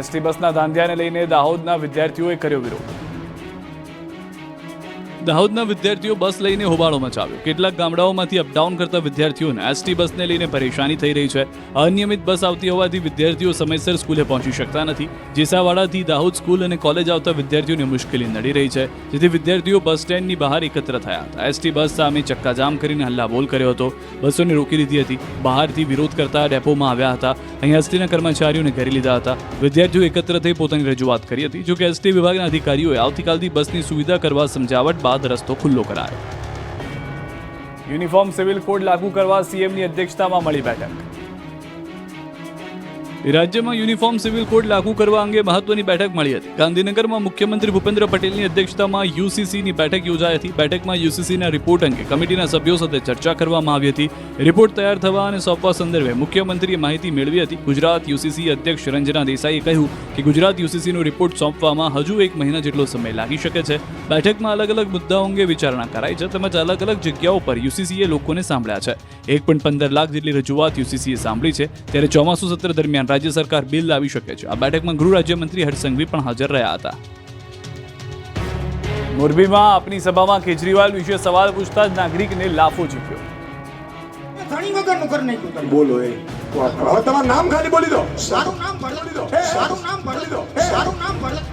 ST બસના ધાંધિયાને લઈને દાહોદના વિદ્યાર્થીઓએ કર્યો વિરોધ. દાહોદના વિદ્યાર્થીઓ બસ લઈને હોબાળો મચાવ્યો. કેટલાક ગામડાઓમાંથી અપડાઉન કરતા વિદ્યાર્થીઓને એસટી બસને લઈને પરેશાની થઈ રહી છે. અનિયમિત બસ આવતી હોવાથી વિદ્યાર્થીઓ સમયસર સ્કૂલે પહોંચી શકતા નથી. જેસાવાડાથી દાહોદ સ્કૂલ અને કોલેજ આવતા વિદ્યાર્થીઓને મુશ્કેલી નડી રહી છે, જેથી વિદ્યાર્થીઓ બસ સ્ટેન્ડની બહાર એકત્ર થયા હતા. એસટી બસ સામે ચક્કાજામ કરીને હલ્લાબોલ કર્યો હતો. બસોને રોકી લીધી હતી. બહારથી વિરોધ કરતા ડેપોમાં આવ્યા હતા. અહીં એસટીના કર્મચારીઓને ઘેરી લીધા હતા. વિદ્યાર્થીઓ એકત્ર થઈ પોતાની રજૂઆત કરી હતી. જોકે એસટી વિભાગના અધિકારીઓએ આવતીકાલથી બસની સુવિધા કરવા સમજાવટ બાદ રસ્તો ખુલ્લો કરાયો. યુનિફોર્મ સિવિલ કોડ લાગુ કરવા સીએમની અધ્યક્ષતામાં મળી બેઠક. રાજ્યમાં યુનિફોર્મ સિવિલ કોડ લાગુ કરવા અંગે મહત્વની બેઠક મળી હતી. ગાંધીનગરમાં મુખ્યમંત્રી ભૂપેન્દ્ર પટેલની અધ્યક્ષતામાં યુસીસીની બેઠક યોજાઈ હતી. બેઠકમાં યુસીસીના રિપોર્ટ અંગે કમિટીના સભ્યો સાથે ચર્ચા કરવામાં આવી હતી. રિપોર્ટ તૈયાર થવા અને સોંપવા સંદર્ભે મુખ્યમંત્રીએ માહિતી મેળવી હતી. ગુજરાત યુસીસી અધ્યક્ષ રંજના દેસાઈએ કહ્યું કે ગુજરાત યુસીસીનો રિપોર્ટ સોંપવામાં હજુ 1 મહિના જેટલો સમય લાગી શકે છે. બેઠકમાં અલગ અલગ મુદ્દાઓ અંગે વિચારણા કરાઈ છે, તેમજ અલગ અલગ જગ્યાઓ પર યુસીસીએ લોકોને સાંભળ્યા છે. 1.15 લાખ જેટલી રજૂઆત યુસીસીએ સાંભળી છે. ત્યારે ચોમાસુ સત્ર દરમિયાન રાજ્ય સરકાર બિલ લાવી શકે છે. આ બેઠકમાં ગૃહ રાજ્યમંત્રી હર્ષ સંઘવી પણ હાજર રહ્યા હતા. મોરબીમાં આપની સભામાં કેજરીવાલ વિશે સવાલ પૂછતા જ નાગરિકને લાફો ઝીક્યો. ધણી વગરનું કરી નાખ્યું. બોલો એ હવે તમારું નામ ખાલી બોલી દો. સારું નામ ભરી દો. સારું નામ ભરી દો. સારું નામ ભરી.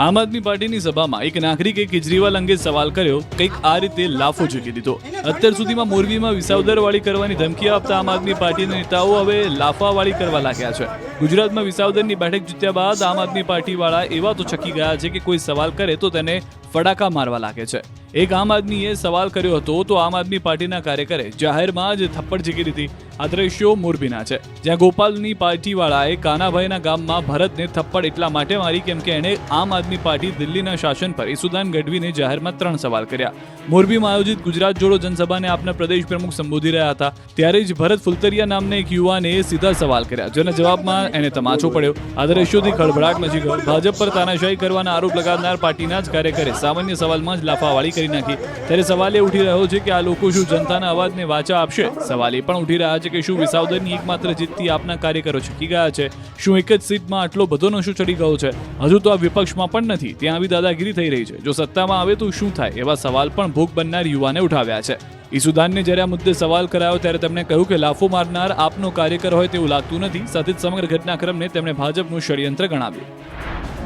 આમ આદમી પાર્ટીની સભામાં એક નાગરિકે કેજરીવાલ અંગે સવાલ કર્યો. કંઈક આ રીતે લાફો ઝૂકી દીધો. અત્યાર સુધીમાં મોરબીમાં વિસાવદરવાળી કરવાની ધમકી આપતા આમ આદમી પાર્ટીના નેતાઓ હવે લાફાવાળી કરવા લાગ્યા છે. ગુજરાતમાં વિસાવદરની બેઠક જીત્યા બાદ આમ આદમી પાર્ટીવાળા એવા તો છકી ગયા છે કે કોઈ સવાલ કરે તો તેને ફડાકા મારવા લાગે છે. એક આમ આદમીએ સવાલ કર્યો હતો તો આમ આદમી પાર્ટીના કાર્યકરે જાહેરમાં જ થપ્પડ ઝીકી દીધી. આ દ્રશ્યો મોરબીના છે, જ્યાં ગોપાલની પાર્ટીવાળાએ કાનાભાઈના ગામમાં ભરતને થપ્પડ એટલા માટે મારી કેમ કે એણે આમ આદમી પાર્ટી દિલ્હીના શાસન પર ઈસુદાન ગઢવીને જાહેરમાં 3 સવાલ કર્યા. મોરબીમાં આયોજિત ગુજરાત જોડો જનસભાને આપના પ્રદેશ પ્રમુખ સંબોધી રહ્યા હતા. ત્યારે જ ભરત ફુલતરિયા નામના એક યુવાને સીધા સવાલ કર્યા, જેના જવાબમાં એને તમાચો પડ્યો. આ દ્રશ્યોથી ખળભળાટ મચી ગયો. ભાજપ પર તાનાશાહી કરવાના આરોપ લગાવનાર પાર્ટીના જ કાર્યકરે સામાન્ય સવાલમાં જ લાફાવાળી કરી નાખી. ત્યારે સવાલ એ ઉઠી રહ્યો છે કે આ લોકો શું જનતાના અવાજને વાચા આપશે? સવાલ એ પણ ઉઠી રહ્યા છે કે શું વિસાવદરની એકમાત્ર જીતથી આપના કાર્યકરો છકી ગયા છે? શું એક જ સીટમાં આટલો બધો નશો ચડી ગયો છે? હજુ તો આ વિપક્ષમાં પણ નથી, ત્યાં આવી દાદાગીરી થઈ રહી છે. જો સત્તામાં આવે તો શું થાય? એવા સવાલ પણ ભોગ બનનાર યુવાને ઉઠાવ્યા છે. ઈસુદાનને જ્યારે આ મુદ્દે સવાલ કરાયો ત્યારે તેમણે કહ્યું કે લાફો મારનાર આપનો કાર્યકર હોય તેવું લાગતું નથી. સાથે જ સમગ્ર ઘટનાક્રમને તેમણે ભાજપનું ષડયંત્ર ગણાવ્યું.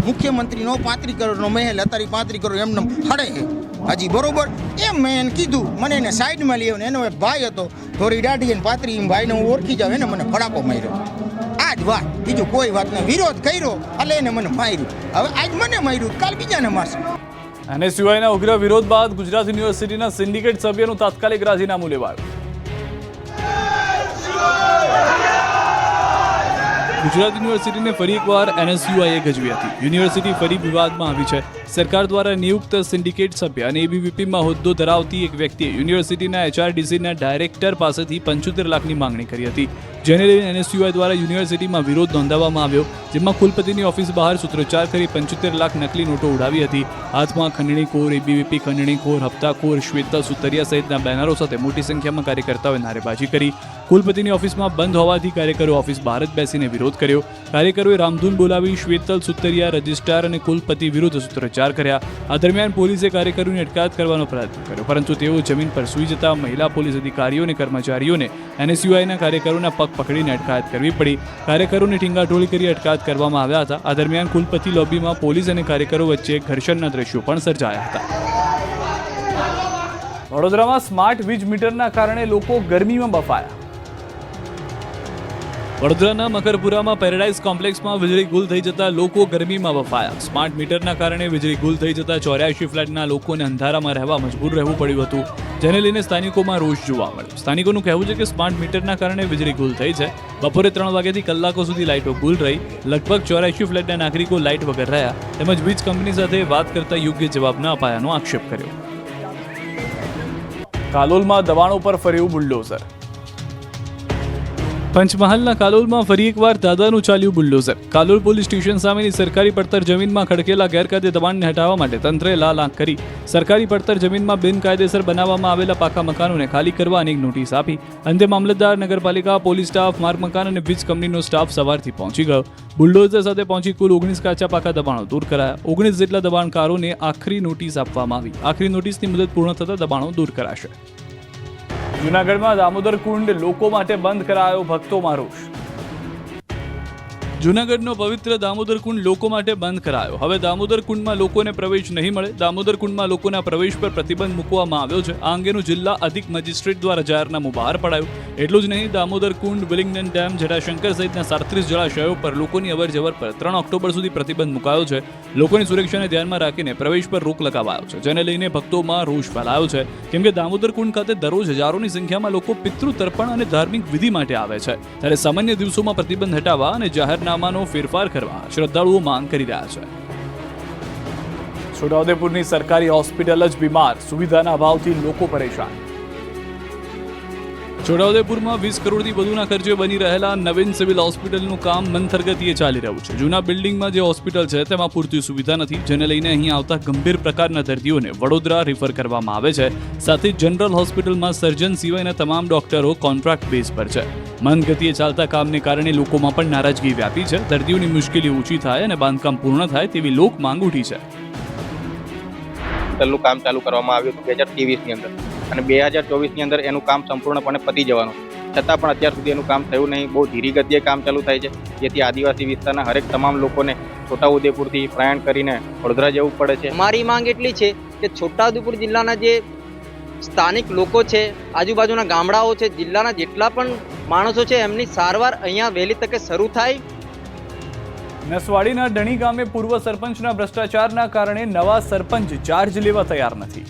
મુખ્યમંત્રીનો 35 કરોડનો મહેલ અત્યારે 35 કરોડ એમને ફળે છે હજી, બરોબર? એમ મેં એને કીધું. મને એને સાઈડમાં લઈ આવ્યો. એનો એક ભાઈ હતો થોડી દાઢી અને પાતરી, ભાઈને હું ઓળખી જાઉં, એને મને ફડાકો માર્યો. આ જ વાત, બીજું કોઈ વાત નહીં. વિરોધ કર્યો એટલે એને મને માર્યું. હવે આજ મને માર્યું, કાલ બીજાને મારશે. એનએસયુઆઈના ઉગ્ર વિરોધ બાદ ગુજરાત યુનિવર્સિટીના સિન્ડિકેટ સભ્યનું તાત્કાલિક રાજીનામું લેવાયું. ગુજરાત યુનિવર્સિટીને ફરી એકવાર એનએસયુઆઈએ ગજવી હતી. યુનિવર્સિટી ફરી વિવાદમાં આવી છે. સરકાર દ્વારા નિયુક્ત સિન્ડિકેટ સભ્ય અને એબીવીપીમાં હોદ્દો ધરાવતી એક વ્યક્તિએ યુનિવર્સિટીના એચઆરડીસીના ડાયરેક્ટર પાસેથી 75 લાખની માંગણી કરી હતી, જેને લઈને એનએસયુઆઈ દ્વારા યુનિવર્સિટીમાં વિરોધ નોંધાવવામાં આવ્યો, જેમાં કુલપતિની ઓફિસ બહાર સૂત્રોચ્ચાર કરી 75 લાખ નકલી નોટો ઉડાવી હતી. હાથમાં ખંડણીખોર, એબીવીપી ખંડણીખોર, હપ્તાખોર, શ્વેતા સુતરિયા સહિતના બેનરો સાથે મોટી સંખ્યામાં કાર્યકર્તાઓએ નારેબાજી કરી. કુલપતિની ઓફિસમાં બંધ હોવાથી કાર્યકરો ઓફિસ બહાર જ બેસીને વિરોધ કર્યો. કાર્યકરોએ રામધૂન બોલાવી શ્વેતલ સુતરિયા, રજિસ્ટ્રાર અને કુલપતિ વિરુદ્ધ સૂત્રોચ્ચાર કર્યા. આ દરમિયાન પોલીસે કાર્યકરોની અટકાયત કરવાનો પ્રયત્ન કર્યો, પરંતુ તેઓ જમીન પર સૂઈ જતા મહિલા પોલીસ અધિકારીઓ અને કર્મચારીઓને એનએસયુઆઈના કાર્યકરોના પગ પકડીને અટકાયત કરવી પડી. કાર્યકરોને ઠીંગાઠોળી કરી અટકાયત કરવામાં આવ્યા હતા. આ દરમિયાન કુલપતિ લોબીમાં પોલીસ અને કાર્યકરો વચ્ચે ઘર્ષણના દ્રશ્યો પણ સર્જાયા હતા. વડોદરામાં સ્માર્ટ વીજ મીટરના કારણે લોકો ગરમીમાં બફાયા. વડોદરાના મકરપુરામાં પેરેડાઇઝ કોમ્પ્લેક્સમાં વીજળી ગુલ થઈ જતા લોકો ગરમીમાં બફાયા. સ્માર્ટ મીટરના કારણે વીજળી ગુલ થઈ જતા 84 ફ્લેટના લોકોને અંધારામાં રહેવા મજબૂર રહેવું પડ્યું હતું, જેને લઈને સ્થાનિકોમાં રોષ જોવા મળ્યો. સ્થાનિકોનું કહેવું છે કે સ્માર્ટ મીટરના કારણે વીજળી ગુલ થઈ છે. બપોરે 3 વાગ્યાથી કલાકો સુધી લાઇટો ગુલ રહી. લગભગ 84 ફ્લેટના નાગરિકો લાઇટ વગર રહ્યા, તેમજ વીજ કંપની સાથે વાત કરતા યોગ્ય જવાબ ન અપાયાનો આક્ષેપ કર્યો. કાલોલમાં દબાણો પર ફર્યું બુલડોઝર. પંચમહાલના કાલોલમાં ફરી એકવાર દાદાનું ચાલ્યું બુલડોઝર. કાલોલ પોલીસ સ્ટેશન સામેની સરકારી પડતર જમીનમાં ખડકેલા ગેરકાયદે દબાણને હટાવવા માટે તંત્રએ લાલ આંખ કરી સરકારી પડતર જમીનમાં બિનકાયદેસર બનાવવામાં આવેલા પાકા મકાનોને ખાલી કરવા અનેક નોટિસ આપી. અંતે મામલતદાર, નગરપાલિકા, પોલીસ સ્ટાફ, માર્ગ મકાન અને વીજ કંપનીનો સ્ટાફ સવારથી પહોંચી ગયો. બુલડોઝર સાથે પહોંચી કુલ 19 કાચા પાકા દબાણો દૂર કરાયા. 19 જેટલા દબાણકારોને આખરી નોટિસ આપવામાં આવી. આખરી નોટિસની મુદત પૂર્ણ થતાં દબાણો દૂર કરાશે. જૂનાગઢમાં દામોદર કુંડ લોકો માટે બંધ કરાયો, ભક્તોમાં રોષ. જૂનાગઢનો પવિત્ર દામોદર કુંડ લોકો માટે બંધ કરાયો. હવે દામોદર કુંડમાં લોકોને પ્રવેશ નહીં મળે. દામોદર કુંડમાં લોકોના પ્રવેશ પર પ્રતિબંધ મૂકવામાં આવ્યો છે. આ અંગેનું જિલ્લા અધિક મેજિસ્ટ્રેટ દ્વારા જાહેરનામું બહાર પડાયું. એટલું જ નહીં, દામોદર કુંડ, વિલિંગડન ડેમ, જટાશંકર સહિતના 37 જળાશયો પર લોકોની અવરજવર પર 3 ઓક્ટોબર સુધી પ્રતિબંધ મુકાયો છે. લોકોની સુરક્ષાને ધ્યાનમાં રાખીને પ્રવેશ પર રોક લગાવાયો છે, જેને લઈને ભક્તોમાં રોષ ફેલાયો છે. કેમ કે દામોદર કુંડ ખાતે દરરોજ હજારોની સંખ્યામાં લોકો પિતૃ તર્પણ અને ધાર્મિક વિધિ માટે આવે છે, ત્યારે સામાન્ય દિવસોમાં પ્રતિબંધ હટાવવા અને જાહેરનામાનો ફેરફાર કરવા શ્રદ્ધાળુઓ માંગ કરી રહ્યા છે. છોટાઉદેપુરની સરકારી હોસ્પિટલ જ બીમાર, સુવિધાના અભાવથી લોકો પરેશાન. છોટાઉદેપુરમાં 20 કરોડથી વધુના ખર્ચે બની રહેલા નવીન સિવિલ હોસ્પિટલનું કામ મંથરગતિએ ચાલી રહ્યું છે. જૂના બિલ્ડિંગમાં જે હોસ્પિટલ છે તેમાં પૂરતી સુવિધા નથી, જેને લઈને અહીં આવતા ગંભીર પ્રકારના દર્દીઓને વડોદરા રિફર કરવામાં આવે છે. સાથે જ જનરલ હોસ્પિટલમાં સર્જન સિવાયના તમામ ડોક્ટરો કોન્ટ્રાક્ટ બેઝ પર છે. મંદગતિએ ચાલતા કામને કારણે લોકોમાં પણ નારાજગી વ્યાપી છે. દર્દીઓની મુશ્કેલી ઓછી થાય અને બાંધકામ પૂર્ણ થાય તેવી લોક માંગ ઉઠી છે. હોસ્પિટલનું કામ ચાલુ કરવામાં આવ્યું હતું 2023ની અંદર અને 2024ની અંદર એનું કામ સંપૂર્ણપણે પતી જવાનું, છતાં પણ અત્યાર સુધી એનું કામ થયું નહીં. બહુ ધીરી ગતિએ કામ ચાલુ થાય છે, જેથી આદિવાસી વિસ્તારના હરેક તમામ લોકોને છોટાઉદેપુરથી પ્રયાણ કરીને વડોદરા જવું પડે છે. અમારી માંગ એટલી છે કે છોટાઉદેપુર જિલ્લાના જે સ્થાનિક લોકો છે, આજુબાજુના ગામડાઓ છે, જિલ્લાના જેટલા પણ માણસો છે, એમની સારવાર અહીંયા વહેલી તકે શરૂ થાય. નસવાડીના ડણી ગામે પૂર્વ સરપંચના ભ્રષ્ટાચારના કારણે નવા સરપંચ ચાર્જ લેવા તૈયાર નથી.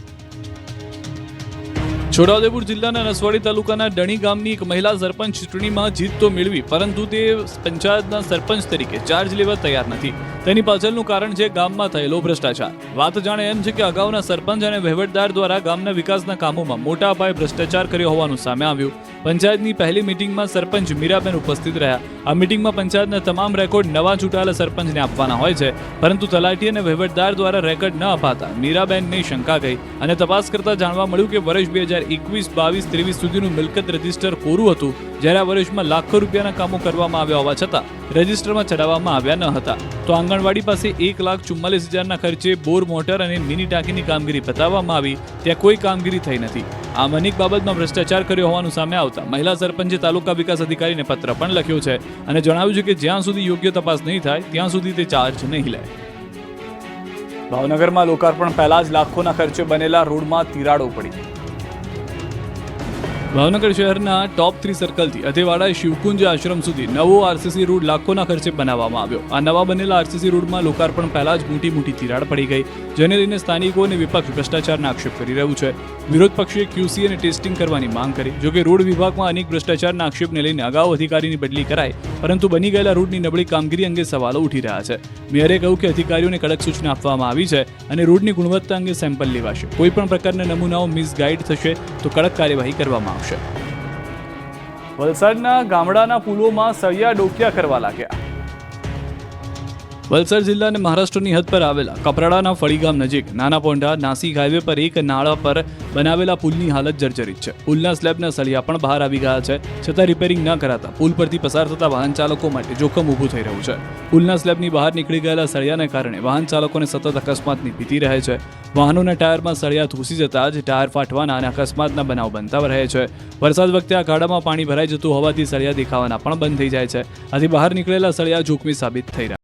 છોટાઉદેપુર જિલ્લાના નસવાડી તાલુકાના ડણી ગામની એક મહિલા સરપંચ ચૂંટણીમાં જીત તો મેળવી, પરંતુ તે પંચાયતના સરપંચ તરીકે ચાર્જ લેવા તૈયાર નથી. તેની પાછળનું કારણ છે ગામમાં થયેલો ભ્રષ્ટાચાર. વાત જાણે એમ છે કે અગાઉના સરપંચ અને વહીવટદાર દ્વારા ગામના વિકાસના કામોમાં મોટા પાયે ભ્રષ્ટાચાર કર્યો હોવાનું સામે આવ્યું. પંચાયતની પહેલી મિટિંગમાં સરપંચ મીરાબેન ઉપસ્થિત રહ્યા. આ મિટિંગમાં પંચાયતના તમામ રેકોર્ડ નવા ચૂંટાયેલા સરપંચને આપવાના હોય છે, પરંતુ તલાટી અને વહીવટદાર દ્વારા રેકોર્ડ ન અપાતા મીરાબેનને શંકા ગઈ અને તપાસ કરતા જાણવા મળ્યું કે વર્ષ 2021, 22, 23 સુધીનું મિલકત રજિસ્ટર કોરું હતું, જ્યારે આ વર્ષમાં લાખો રૂપિયાના કામો કરવામાં આવ્યા હોવા છતાં રજિસ્ટરમાં ચડાવવામાં આવ્યા ન હતા. તો આંગણવાડી પાસે 1,44,000ના ખર્ચે બોર મોટર અને મિની ટાંકીની કામગીરી બતાવવામાં આવી, ત્યાં કોઈ કામગીરી થઈ નથી. આમ અનેક બાબતમાં ભ્રષ્ટાચાર કર્યો હોવાનું સામે આવતા મહિલા સરપંચે તાલુકા વિકાસ અધિકારીને પત્ર પણ લખ્યો છે અને જણાવ્યું છે કે જ્યાં સુધી યોગ્ય તપાસ નહીં થાય ત્યાં સુધી તે ચાર્જ નહીં લે. ભાવનગરમાં લોકાર્પણ પહેલા જ લાખોના ખર્ચે બનેલા રોડમાં તિરાડો પડી. ભાવનગર શહેરના ટોપ 3 સર્કલથી અધેવાડા શિવકુંજ આશ્રમ સુધી નવો આરસીસી રોડ લાખોના ખર્ચે બનાવવામાં આવ્યો. આ નવા બનેલા આરસીસી રોડમાં લોકાર્પણ પહેલા જ મોટી તિરાડ પડી ગઈ, જેને લઈને સ્થાનિકો અને વિપક્ષ ભ્રષ્ટાચારના આક્ષેપ કરી રહ્યું છે. વિરોધ પક્ષે QC અને ટેસ્ટિંગ કરવાની માંગ કરી. જોકે રોડ વિભાગમાં અનેક ભ્રષ્ટાચારના આક્ષેપને લઈને અગાઉ અધિકારીની બદલી કરાઈ, પરંતુ બની ગયેલા રોડની નબળી કામગીરી અંગે સવાલો ઉઠી રહ્યા છે. મેયરે કહ્યું કે અધિકારીઓને કડક સૂચના આપવામાં આવી છે અને રોડની ગુણવત્તા અંગે સેમ્પલ લેવાશે. કોઈ પણ પ્રકારના નમૂનાઓ મિસગાઈડ થશે તો કડક કાર્યવાહી કરવામાં આવશે. વલસાડના ગામડાના પુલોમાં સળિયા ડોકિયા કરવા લાગ્યા. વલસાડ જિલ્લા અને મહારાષ્ટ્રની હદ પર આવેલા કપરાડાના ફળી ગામ નજીક નાના પોંઢા નાસિક હાઈવે પર એક નાળા પર બનાવેલા પુલની હાલત જર્જરિત છે. પુલના સ્લેબના સળિયા પણ બહાર આવી ગયા છે, છતાં રિપેરિંગ ન કરાતા પુલ પરથી પસાર થતા વાહન ચાલકો માટે જોખમ ઊભું થઈ રહ્યું છે. પુલના સ્લેબની બહાર નીકળી ગયેલા સળિયાને કારણે વાહન ચાલકોને સતત અકસ્માતની ભીતિ રહે છે. વાહનોના ટાયરમાં સળિયા ધૂસી જતા જ ટાયર ફાટવાના અને અકસ્માતના બનાવ બનતા રહે છે. વરસાદ વખતે આ ખાડામાં પાણી ભરાઈ જતું હોવાથી સળિયા દેખાવાના પણ બંધ થઈ જાય છે. આથી બહાર નીકળેલા સળિયા જોખમી સાબિત થઈ રહ્યા છે.